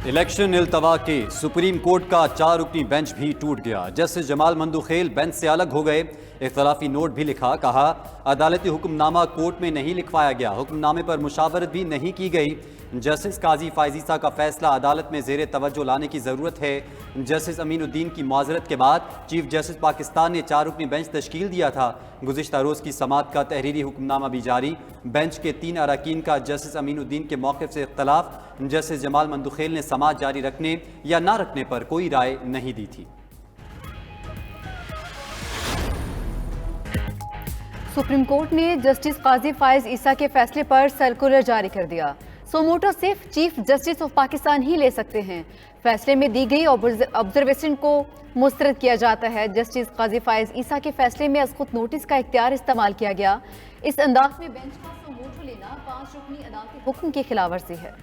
Election इल्तवा के supreme court का 4 रुकनी bench भी टूट गया। जस्टिस जमाल मंदुखेल बेंच से अलग हो गए। इख्तलाफी नोट भी लिखा। कहा अदालती हुक्मनामा कोर्ट में नहीं लिखवाया गया, हुक्मनामे पर मुशावरत भी नहीं की गई। जस्टिस काजी फायज ईसा का फैसला अदालत में जेर तवज्जो लाने की ज़रूरत है। जस्टिस अमीनुद्दीन की मुआज़रत के बाद चीफ जस्टिस पाकिस्तान ने 4 रुकनी बेंच तश्कील दिया था। गुज़िश्ता रोज़ की समात का तहरीरी हुक्मनामा भी जारी। बेंच के 3 अरकान का जस्टिस अमीनुद्दीन के मौक़िफ़ से इख्तलाफ। जस्टिस जमाल मंदुखेल ने समात जारी रखने या ना रखने पर कोई राय नहीं दी थी। सुप्रीम कोर्ट ने जस्टिस काजी फायज ईसा के फैसले पर सर्कुलर जारी कर दिया। सोमोटो सिर्फ चीफ जस्टिस ऑफ पाकिस्तान ही ले सकते हैं। फैसले में दी गई ऑब्जर्वेशन को मुस्तरद किया जाता है। जस्टिस काजी फायज ईसा के फैसले में अज़खुद नोटिस का इख्तियार इस्तेमाल किया गया। इस अंदाज में बेंच का सोमोटो लेना 5 रुकनी अदालती हुक्म की खिलाफवर्जी है।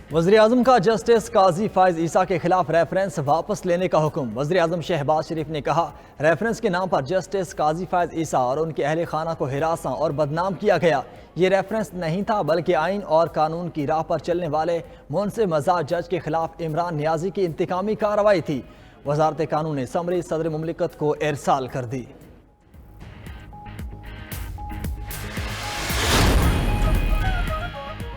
वज़ीर-ए-आज़म का जस्टिस काजी फायज ईसा के खिलाफ रेफरेंस वापस लेने का हुक्म। वज़ीर-ए-आज़म शहबाज शरीफ ने कहा रेफरेंस के नाम पर जस्टिस काजी फायज ईसा और उनके अहले खाना को हिरासा और बदनाम किया गया। ये रेफरेंस नहीं था बल्कि आइन और कानून की राह पर चलने वाले मुनसिफ मजाज जज के खिलाफ इमरान नियाजी की इंतकामी कार्रवाई थी। वजारत कानून ने समरी सदर मुमलिकत को इरसाल कर दी।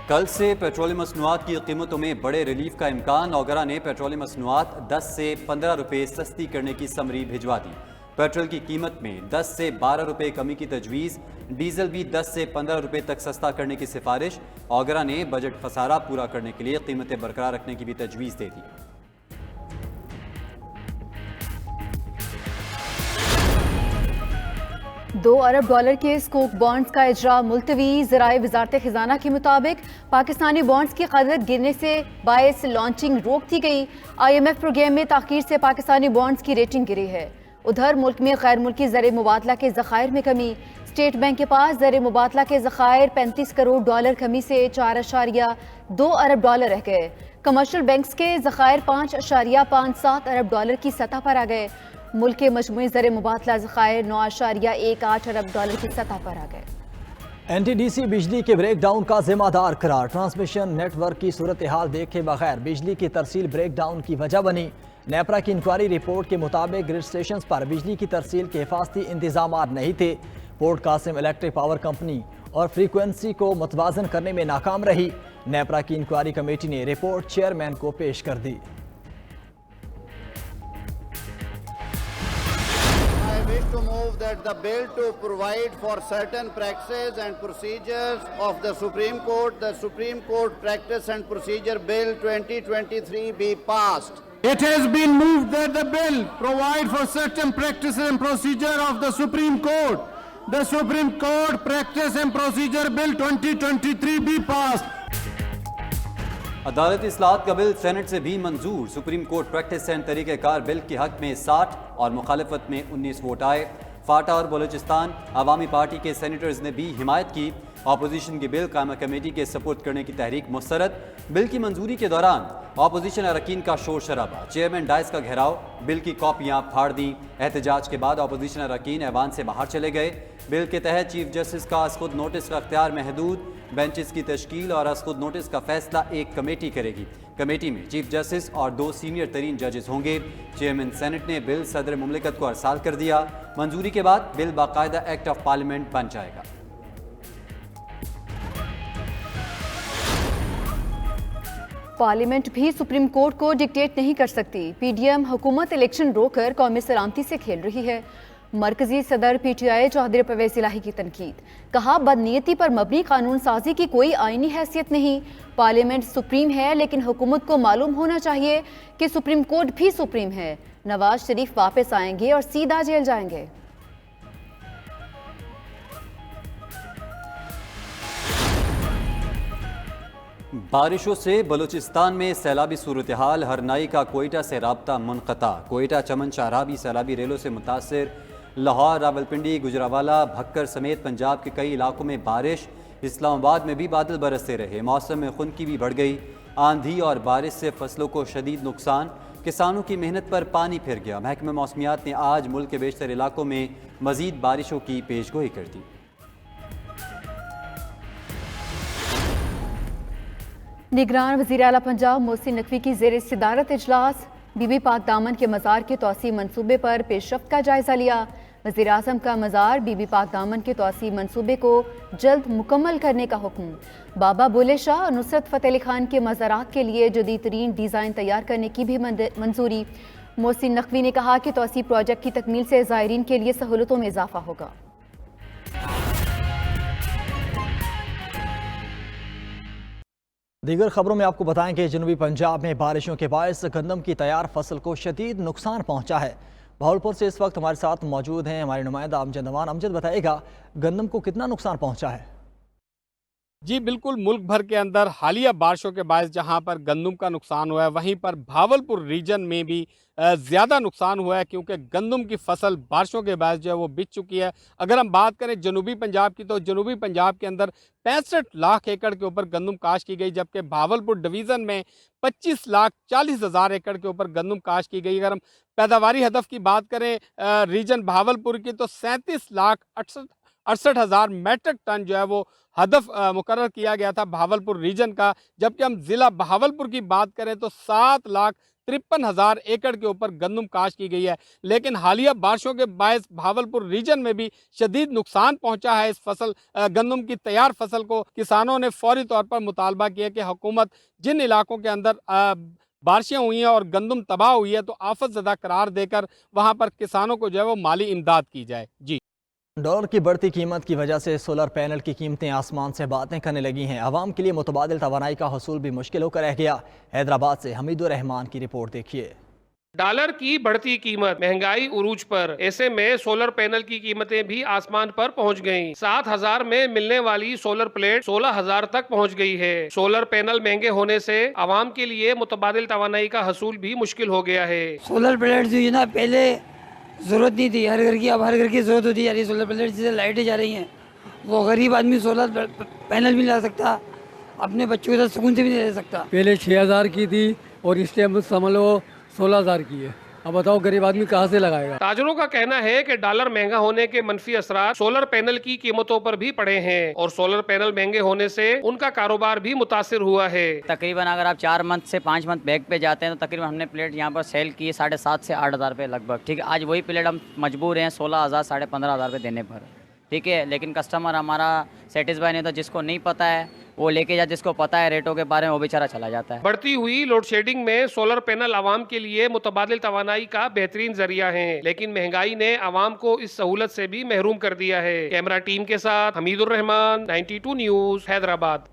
कल से पेट्रोलियम मसनूआत की कीमतों में बड़े रिलीफ का इम्कान। ओगरा ने पेट्रोलियम मसनूआत 10 से 15 रुपये सस्ती करने की समरी भिजवा दी। पेट्रोल की कीमत में 10 से 12 रुपये कमी की तजवीज़। डीजल भी 10 से 15 रुपये तक सस्ता करने की सिफारिश। ओगरा ने बजट खसारा पूरा करने के लिए कीमतें बरकरार रखने की भी तजवीज़ दे दी। $2 अरब के स्कोक बॉन्ड्स का इजरा मुलतवी। ज़राए वजारत खजाना के मुताबिक पाकिस्तानी बॉन्ड्स की कीमत गिरने से बायस लॉन्चिंग रोक दी गई। IMF प्रोग्राम में ताख़ीर से पाकिस्तानी बॉन्ड्स की रेटिंग गिरी है। उधर मुल्क में गैर मुल्की ज़र मुबादला के ज़खायर में कमी। स्टेट बैंक के पास ज़र मुबादला के ज़खायर $35 करोड़ कमी से $4.2 अरब रह गए। कमर्शियल बैंक्स के ज़खायर $5.57 अरब की सतह पर आ गए। मुल्क के मजमूई ज़र मुबादला ज़खायर $9.18 अरब की सतह पर आ गए। NTDC बिजली के ब्रेक डाउन का जिम्मेदार करार। ट्रांसमिशन नेटवर्क की सूरत हाल देखे बगैर बिजली की तरसील ब्रेक डाउन की वजह बनी। नेपरा की इंक्वायरी रिपोर्ट के मुताबिक ग्रिड स्टेशन पर बिजली की तरसील के हिफाजती इंतजाम नहीं थे। Port Qasim electric power company और फ्रीक्वेंसी को मुतवाजन करने में नाकाम रही। नेपरा की इंक्वायरी कमेटी ने रिपोर्ट चेयरमैन को पेश कर दी। To move that the bill to provide for certain practices and procedures of the Supreme Court, the Supreme Court Practice and Procedure Bill 2023 be passed. It has been moved that the bill provide for certain practices and procedure of the Supreme Court. The Supreme Court Practice and Procedure Bill 2023 be passed. अदालती इस्लाहत का bill senate से भी मंजूर। Supreme court practice and तरीक़ेकार bill के हक में 60 और मुखालिफत में 19 वोट आए। फाटा और बलूचिस्तान अवामी पार्टी के सेनेटर्स ने भी हिमायत की। अपोजिशन की बिल कायमा कमेटी के सपोर्ट करने की तहरीक मुस्तरद। बिल की मंजूरी के दौरान अपोजिशन अरकान का शोर शराबा। चेयरमैन डाइस का घेराव। बिल की कॉपियाँ फाड़ दी। एहतजाज के बाद अपोजिशन अरकान ऐवान से बाहर चले गए। बिल के तहत चीफ जस्टिस का अज़खुद नोटिस का अख्तियार महदूद। बेंचेस की तश्कील और अज़खुद नोटिस का फैसला एक कमेटी करेगी। कमेटी में चीफ जस्टिस और 2 सीनियर तरीन जजेस होंगे। चेयरमैन सेनेट ने बिल सदर मुमलिकत को अरसाल कर दिया। मंजूरी के बाद बिल बाकायदा एक्ट ऑफ पार्लियामेंट बन जाएगा। पार्लियामेंट भी सुप्रीम कोर्ट को डिक्टेट नहीं कर सकती। PDM हुकूमत इलेक्शन रोककर कौमी सलामती से खेल रही है। मरकजी सदर PTI चौधरी परवेज इलाही की तनकीद। कहा बदनीयती पर मबनी कानून साजी की कोई आईनी हैसियत नहीं। पार्लियामेंट सुप्रीम है लेकिन हुकूमत को मालूम होना चाहिए कि सुप्रीम कोर्ट भी सुप्रीम है। नवाज शरीफ वापस आएंगे और सीधा जेल जाएंगे। बारिशों से बलूचिस्तान में सैलाबी सूरत हाल। हरनाई का कोयटा से राब्ता मुनक़ता। कोयटा चमन शाहराबी सैलाबी रेलों से मुतासर। लाहौर, रावलपिंडी, गुजरावाला, भक्कर समेत पंजाब के कई इलाकों में बारिश। इस्लामाबाद में भी बादल बरसते रहे। मौसम में खुनकी भी बढ़ गई। आंधी और बारिश से फसलों को शदीद नुकसान। किसानों की मेहनत पर पानी फिर गया। महकमा मौसमियात ने आज मुल्क के बेशतर इलाकों में मजीद बारिशों की पेशगोई कर दी। निगरान वज़ीर आला पंजाब मोहसिन नकवी की ज़ेर सदारत इजलास बीबी पाक दामन के मज़ार के तोसी मनसूबे पर पेशरफ्त का जायज़ा लिया। वज़ीर आज़म का मज़ार बीबी पाक दामन के तोसी मनसूबे को जल्द मुकम्मल करने का हुक्म। बाबा बुल्ले शाह और नुसरत फ़तेह अली खान के मज़ारात के लिए जदीद तरीन डिज़ाइन तैयार करने की भी मंजूरी। मोहसिन नकवी ने कहा कि तोसी प्रोजेक्ट की तकमील से ज़ायरीन के लिए सहूलतों में इजाफा होगा। दीगर खबरों में आपको बताएं कि जनूबी पंजाब में बारिशों के बायस गंदम की तैयार फसल को शदीद नुकसान पहुंचा है। भावलपुर से इस वक्त हमारे साथ मौजूद हैं हमारे नुमाइंदा अमजद नवान। अमजद, बताइएगा गंदम को कितना नुकसान पहुंचा है? जी बिल्कुल, मुल्क भर के अंदर हालिया बारिशों के बायस जहां पर गंदम का नुकसान हुआ है, वहीं पर भावलपुर रीजन में भी ज़्यादा नुकसान हुआ है, क्योंकि गंदम की फसल बारिशों के बायस जो है वो बिक चुकी है। अगर हम बात करें जनूबी पंजाब की, तो जनूबी पंजाब के अंदर 65 लाख एकड़ के ऊपर गंदम काश्त की गई, जबकि भावलपुर डिवीज़न में 25,40,000 एकड़ के ऊपर गंदम काश्त की गई। अगर हम पैदावारी हदफ की बात करें रीजन भावलपुर की, तो 37,68,000 मैट्रिक टन जो है वो हदफ मुकर्रर किया गया था भावलपुर रीजन का। जबकि हम ज़िला भावलपुर की बात करें तो 7,53,000 एकड़ के ऊपर गंदम काश्त की गई है। लेकिन हालिया बारिशों के बायस भावलपुर रीजन में भी शदीद नुकसान पहुंचा है इस फसल गंदम की तैयार फसल को। किसानों ने फौरी तौर पर मुतालबा किया कि हुकूमत जिन इलाकों के अंदर बारिशें हुई हैं और गंदम तबाह हुई है, तो आफत ज़दा करार देकर वहाँ पर किसानों को जो है वो माली इमदाद की जाए। जी, डॉलर की बढ़ती कीमत की वजह से सोलर पैनल की कीमतें आसमान से बातें करने लगी हैं। आवाम के लिए मुतबादिल तवानाई का हसूल भी मुश्किल होकर रह गया। हैदराबाद से हमीदुर रहमान की रिपोर्ट देखिए। डॉलर की बढ़ती कीमत, महंगाई उरूज पर, ऐसे में सोलर पैनल की कीमतें भी आसमान पर पहुंच गईं। 7,000 में मिलने वाली सोलर प्लेट 16,000 तक पहुंच गई है। सोलर पैनल महंगे होने से आवाम के लिए मुतबादिल तवानाई का हसूल भी मुश्किल हो गया है। सोलर प्लेट जो है ना, पहले जरूरत नहीं थी हर घर की, अब हर घर की जरूरत होती जा रही है। सोलर प्लेट से लाइटें जा रही हैं, वो गरीब आदमी सोलर पैनल भी ला सकता, अपने बच्चों के साथ सुकून से भी नहीं रह सकता। पहले 6,000 की थी और इस टाइम समझ लो 16,000 की है। अब बताओ गरीब आदमी कहाँ से लगाएगा। ताजरों का कहना है कि डॉलर महंगा होने के मनफी असरात सोलर पैनल की कीमतों पर भी पड़े हैं और सोलर पैनल महंगे होने से उनका कारोबार भी मुतासिर हुआ है। तकरीबन अगर आप 4 मंथ से 5 मंथ बैक पे जाते हैं तो तकरीबन हमने प्लेट यहाँ पर सेल की 7,500 से 8,000 रुपये लगभग। ठीक है, आज वही प्लेट हम मजबूर हैं 16,000 साढ़े 15,000 रुपये देने पर। ठीक है, लेकिन कस्टमर हमारा सेटिस्फाई नहीं होता। जिसको नहीं पता है वो लेके जा, जिसको पता है रेटों के बारे में वो बेचारा चला जाता है। बढ़ती हुई लोड शेडिंग में सोलर पैनल आवाम के लिए मुतबादिल तवानाई का बेहतरीन जरिया है, लेकिन महंगाई ने आवाम को इस सहूलत से भी महरूम कर दिया है। कैमरा टीम के साथ हमीदुर रहमान, 92 न्यूज़, हैदराबाद।